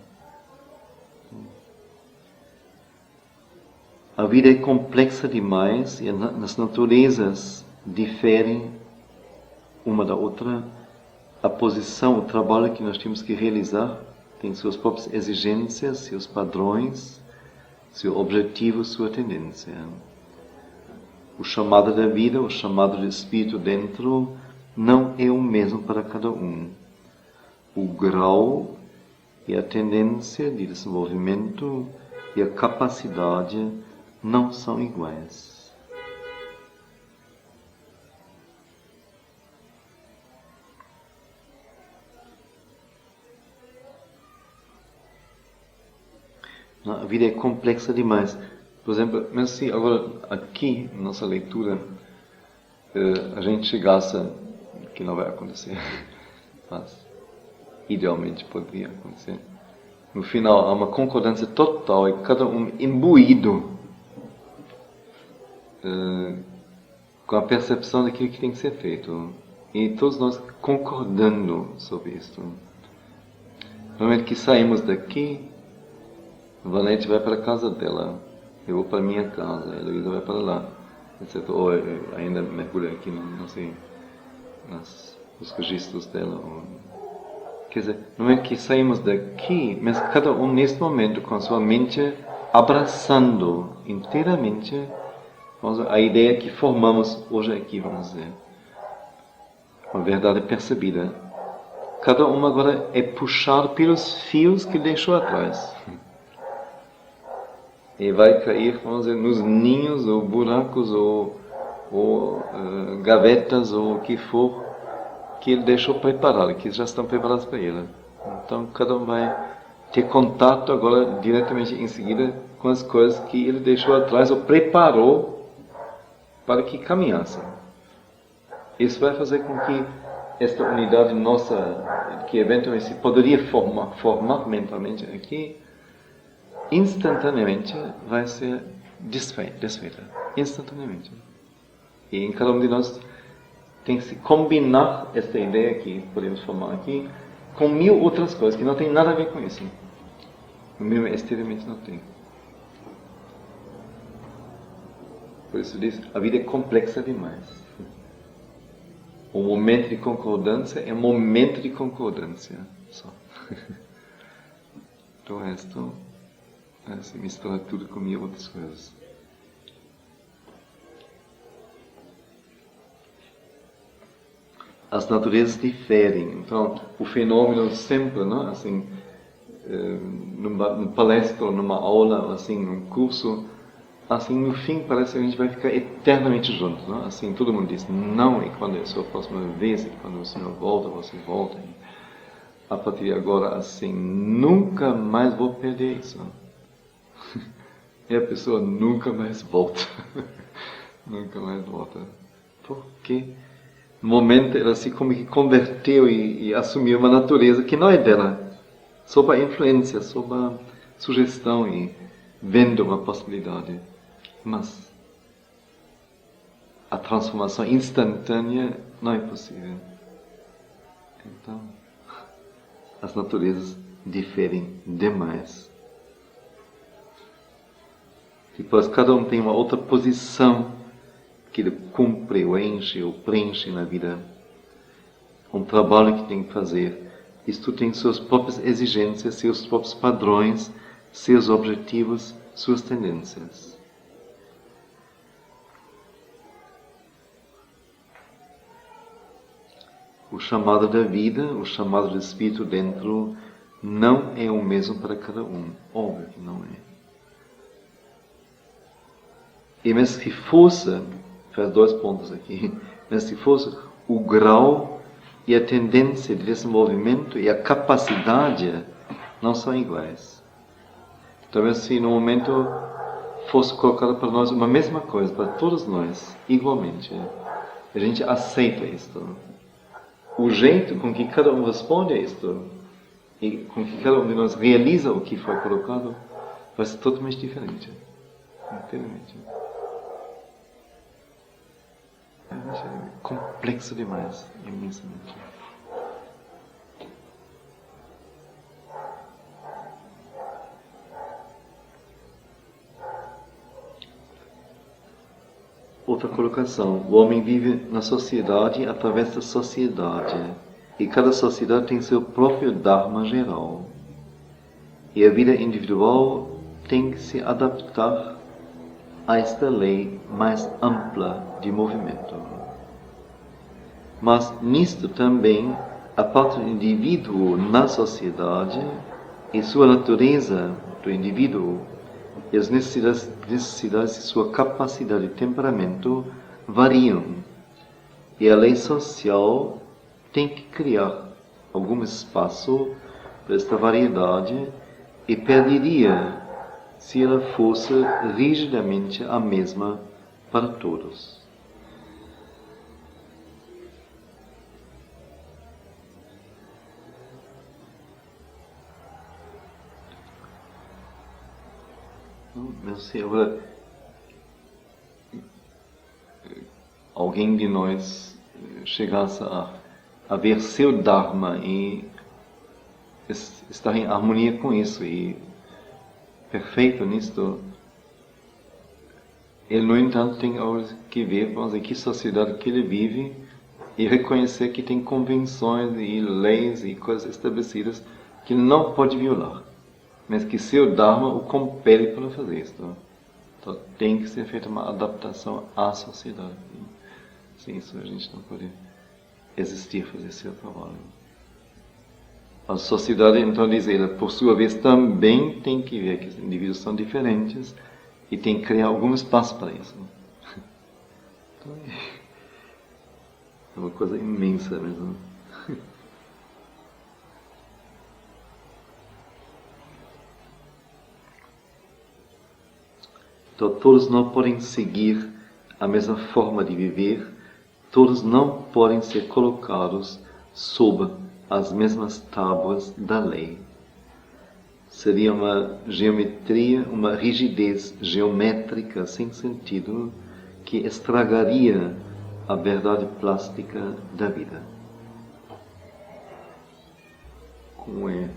A vida é complexa demais e as naturezas diferem uma da outra. A posição, o trabalho que nós temos que realizar tem suas próprias exigências, seus padrões, seu objetivo, sua tendência. O chamado da vida, o chamado do espírito dentro, não é o mesmo para cada um. O grau e a tendência de desenvolvimento e a capacidade não são iguais. A vida é complexa demais. Por exemplo, mas se agora aqui, nossa leitura, a gente chegasse, que não vai acontecer, mas idealmente poderia acontecer. No final, há uma concordância total e cada um imbuído com a percepção daquilo que tem que ser feito. E todos nós concordando sobre isso. No momento que saímos daqui, Vanette vai para a casa dela, eu vou para a minha casa, a Heloísa vai para lá, etc. Ou ainda mergulha aqui, não sei, nos registros dela. Quer dizer, no momento que saímos daqui, mas cada um neste momento com a sua mente abraçando inteiramente a ideia que formamos hoje aqui, vamos dizer. Uma verdade percebida. Cada um agora é puxado pelos fios que deixou atrás. E vai cair, vamos dizer, nos ninhos, ou buracos, ou gavetas, ou o que for, que ele deixou preparado, que já estão preparados para ele. Então, cada um vai ter contato agora, diretamente em seguida, com as coisas que ele deixou atrás, ou preparou para que caminhassem. Isso vai fazer com que esta unidade nossa, que eventualmente se poderia formar mentalmente aqui, instantaneamente vai ser desfeita. Instantaneamente. E em cada um de nós tem que se combinar esta ideia que podemos formar aqui com 1000 outras coisas que não tem nada a ver com isso. Mesmo exteriormente não tem. Por isso diz, a vida é complexa demais. O momento de concordância é um momento de concordância. Só. O resto se mistura tudo com 1000 outras coisas. As naturezas diferem. Então, o fenômeno sempre, não? Assim, numa palestra, numa aula, assim, num curso, assim, no fim parece que a gente vai ficar eternamente juntos, não? Assim, todo mundo diz, não, e quando é a sua próxima vez, e quando o Senhor volta, você volta. E a partir de agora, assim, nunca mais vou perder isso. E a pessoa nunca mais volta. Nunca mais volta. Porque no momento ela se como que converteu e assumiu uma natureza que não é dela. Sob a influência, sob a sugestão e vendo uma possibilidade. Mas a transformação instantânea não é possível. Então, as naturezas diferem demais. Depois cada um tem uma outra posição que ele cumpre, ou enche, ou preenche na vida. Um trabalho que tem que fazer. Isto tem suas próprias exigências, seus próprios padrões, seus objetivos, suas tendências. O chamado da vida, o chamado do espírito dentro, não é o mesmo para cada um. Óbvio que não é. E mesmo se fosse, faz 2 pontos aqui, mas se fosse o grau e a tendência de desenvolvimento e a capacidade não são iguais. Talvez se no momento fosse colocada para nós uma mesma coisa, para todos nós, igualmente, a gente aceita isto. O jeito com que cada um responde a isto e com que cada um de nós realiza o que foi colocado vai ser totalmente diferente. Inteiramente. É complexo demais, imensamente. Outra colocação. O homem vive na sociedade através da sociedade. E cada sociedade tem seu próprio Dharma geral. E a vida individual tem que se adaptar a esta lei mais ampla de movimento. Mas nisto também, a parte do indivíduo na sociedade e sua natureza do indivíduo e as necessidades de sua capacidade de temperamento variam. E a lei social tem que criar algum espaço para esta variedade e perderia se ela fosse rigidamente a mesma para todos. Não sei, agora, alguém de nós chegasse a ver seu Dharma e estar em harmonia com isso e perfeito nisto, ele, no entanto, tem que ver, vamos dizer, que sociedade que ele vive e reconhecer que tem convenções e leis e coisas estabelecidas que ele não pode violar, mas que seu Dharma o compele para fazer isso. Então tem que ser feita uma adaptação à sociedade. Sem isso a gente não pode existir, fazer seu trabalho. A sociedade, então, diz ela, por sua vez, também tem que ver que os indivíduos são diferentes e tem que criar algum espaço para isso. Então, é uma coisa imensa mesmo. Então, todos não podem seguir a mesma forma de viver, todos não podem ser colocados sob as mesmas tábuas da lei. Seria uma geometria, uma rigidez geométrica sem sentido que estragaria a verdade plástica da vida. Como é?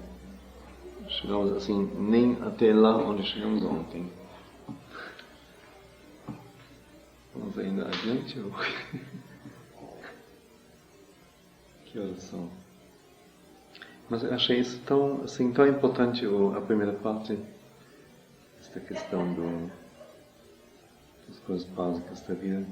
Chegamos assim, nem até lá onde chegamos ontem. Vamos ainda adiante? Ou... Que horas são? Mas eu achei isso tão, assim, tão importante, a primeira parte, esta questão das coisas básicas da vida.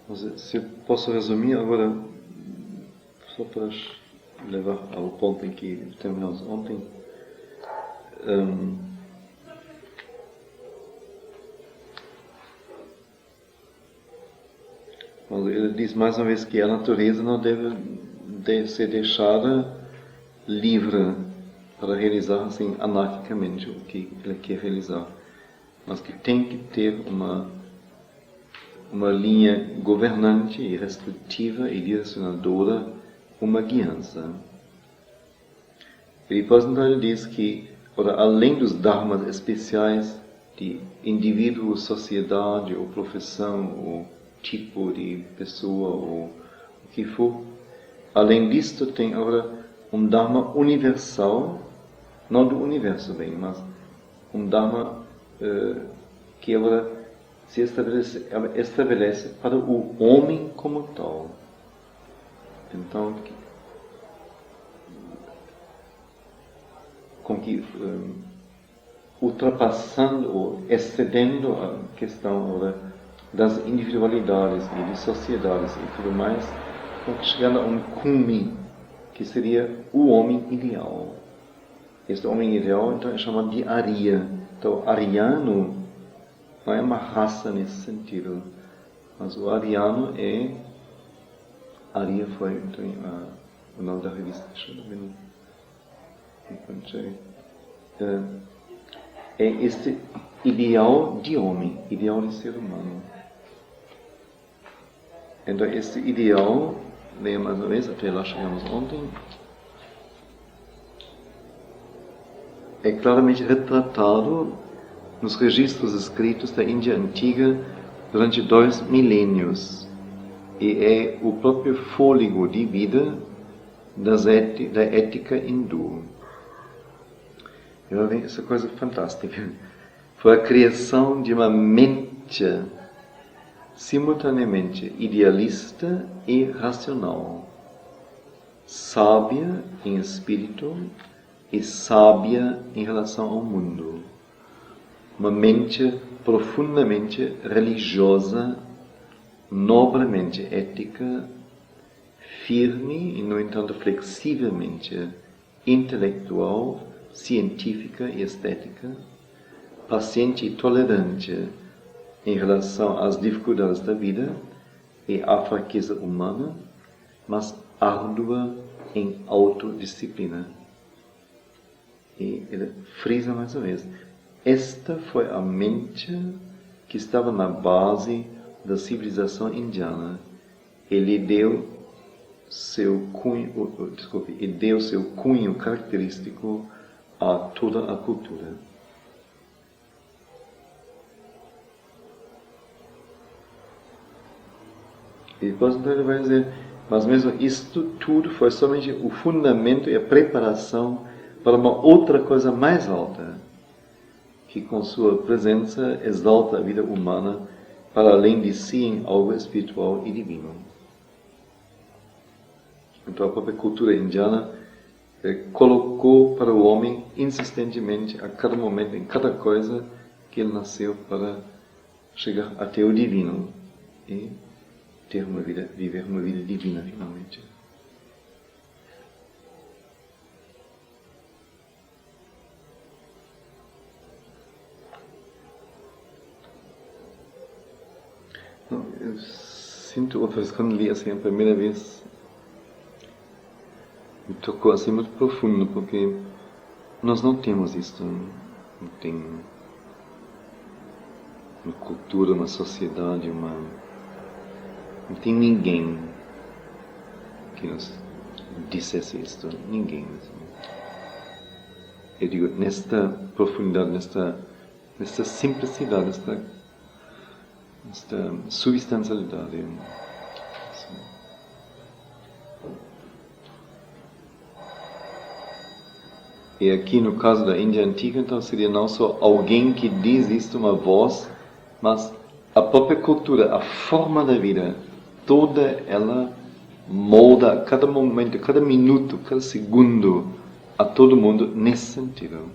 Mas, se eu posso resumir agora, só para levar ao ponto em que terminamos ontem, ele diz mais uma vez que a natureza não deve ser deixada livre para realizar assim anarquicamente o que ele quer realizar, mas que tem que ter uma linha governante e restritiva e direcionadora, uma guiança. E depois então ele diz que, além dos dharmas especiais de indivíduo, sociedade ou profissão ou tipo de pessoa ou o que for, além disto tem agora um dharma universal, não do universo bem, mas um dharma que agora se estabelece para o homem como tal. Então, com que ultrapassando ou excedendo a questão agora das individualidades e de sociedades e tudo mais, chegando a um cume que seria o homem ideal. Este homem ideal, então, é chamado de Arya. Então, ariano não é uma raça nesse sentido, mas o ariano é... Arya foi, então, o nome da revista, deixa eu ver, encontrei. é este ideal de homem, ideal de ser humano. Então, este ideal, leia mais uma vez, até lá chegamos ontem, é claramente retratado nos registros escritos da Índia antiga durante 2 milênios. E é o próprio fôlego de vida da ética hindu. Eu vejo essa coisa fantástica. Foi a criação de uma mente simultaneamente idealista e racional, sábia em espírito e sábia em relação ao mundo. Uma mente profundamente religiosa, nobremente ética, firme e, no entanto, flexivelmente intelectual, científica e estética, paciente e tolerante em relação às dificuldades da vida e à fraqueza humana, mas árdua em autodisciplina. E ele frisa mais uma vez, esta foi a mente que estava na base da civilização indiana. Ele deu seu cunho característico a toda a cultura. E depois então ele vai dizer, mas mesmo isto tudo foi somente o fundamento e a preparação para uma outra coisa mais alta, que com sua presença exalta a vida humana para além de si em algo espiritual e divino. Então a própria cultura indiana colocou para o homem insistentemente, a cada momento, em cada coisa, que ele nasceu para chegar até o divino e viver uma vida divina finalmente. Eu sinto outra vez, quando li assim a primeira vez, me tocou assim muito profundo, porque nós não temos isto, não tem uma cultura, uma sociedade, não tem ninguém que nos dissesse isto, ninguém. Eu digo, nesta profundidade, nesta simplicidade, nesta substancialidade. E aqui no caso da Índia Antiga, então seria não só alguém que diz isto, uma voz, mas a própria cultura, a forma da vida, toda ela molda a cada momento, cada minuto, cada segundo, a todo mundo nesse sentido.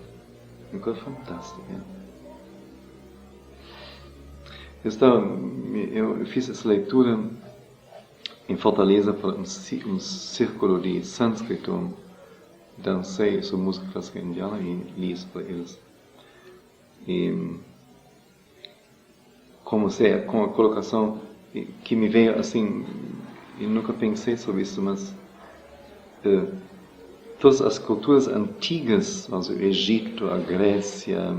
Uma coisa fantástica. Eu fiz essa leitura em Fortaleza para um círculo de sânscrito. Dancei, sou música clássica indiana e li isso para eles. E com a colocação que me veio assim, eu nunca pensei sobre isso, mas todas as culturas antigas, o Egito, a Grécia,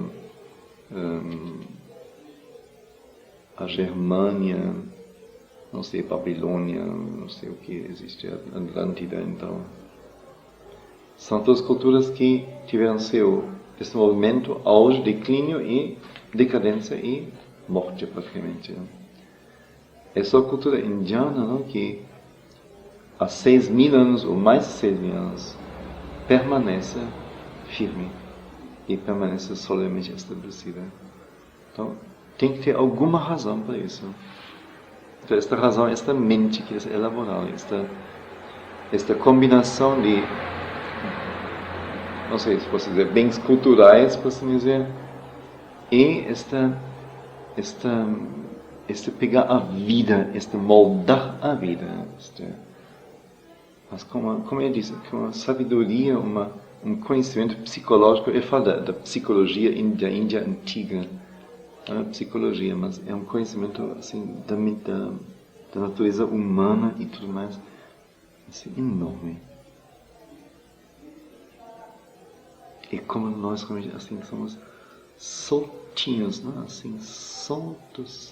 a Germânia, não sei, Babilônia, não sei o que existe, a Atlântida, então. São todas culturas que tiveram esse movimento, auge, declínio e decadência e morte, praticamente. É só a cultura indiana, não, que há 6.000 anos, ou mais de 6.000 anos, permanece firme e permanece solenemente estabelecida. Então, tem que ter alguma razão para isso. Então, esta razão, esta mente que é elaborada, esta combinação de, não sei se posso dizer, bens culturais, por assim dizer, e este pegar a vida, este moldar a vida, mas como eu disse, com uma sabedoria, um conhecimento psicológico. Eu falo da psicologia da Índia antiga, não é psicologia, mas é um conhecimento assim da natureza humana e tudo mais, assim, enorme. E como nós realmente assim somos soltinhos, não? Assim, soltos.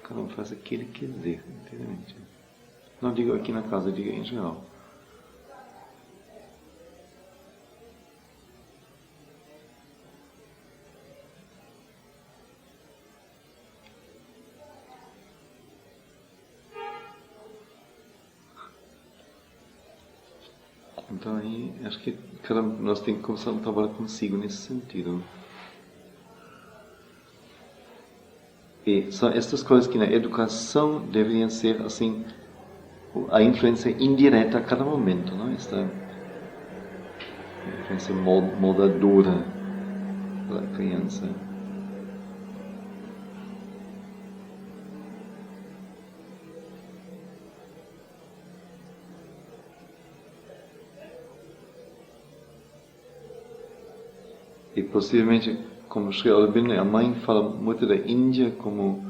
Cada um faz o que ele quiser, inteiramente. Não digo aqui na casa, digo em geral. Então aí, acho que nós temos que começar a trabalhar consigo nesse sentido. E são estas coisas que na educação deveriam ser, assim, a influência indireta a cada momento, não? Esta influência moldadora da criança. E possivelmente, como Sri Aurobindo, a mãe fala muito da Índia como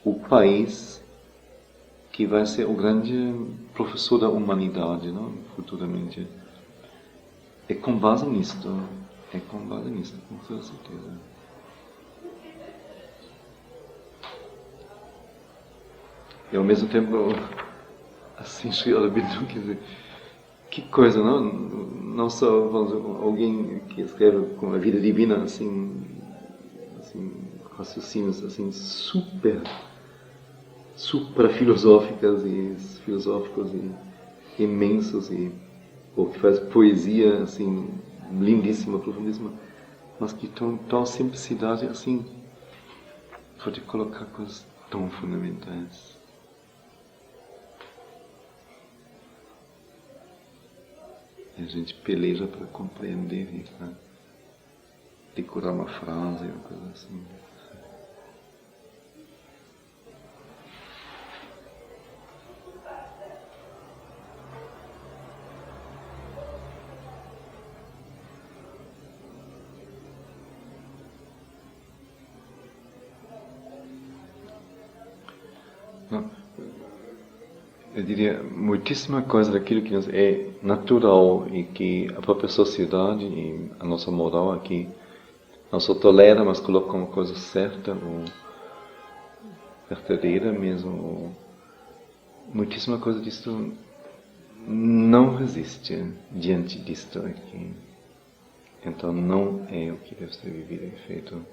o país que vai ser o grande professor da humanidade, não? Futuramente. É com base nisto, com toda certeza. E ao mesmo tempo, assim, Sri Aurobindo, quer dizer, que coisa, não? Não só, vamos dizer, alguém que escreve com a vida divina, assim raciocínios assim supra-filosóficos e imensos, ou que faz poesia assim lindíssima, profundíssima, mas que tal simplicidade assim pode colocar coisas tão fundamentais. E a gente peleja para compreender e para decorar uma frase, uma coisa assim. Não, eu diria, muitíssima coisa daquilo que nos é natural e que a própria sociedade e a nossa moral aqui não só tolera, mas coloca como coisa certa ou verdadeira mesmo. Ou muitíssima coisa disto não resiste diante disto aqui. Então não é o que deve ser vivido e feito.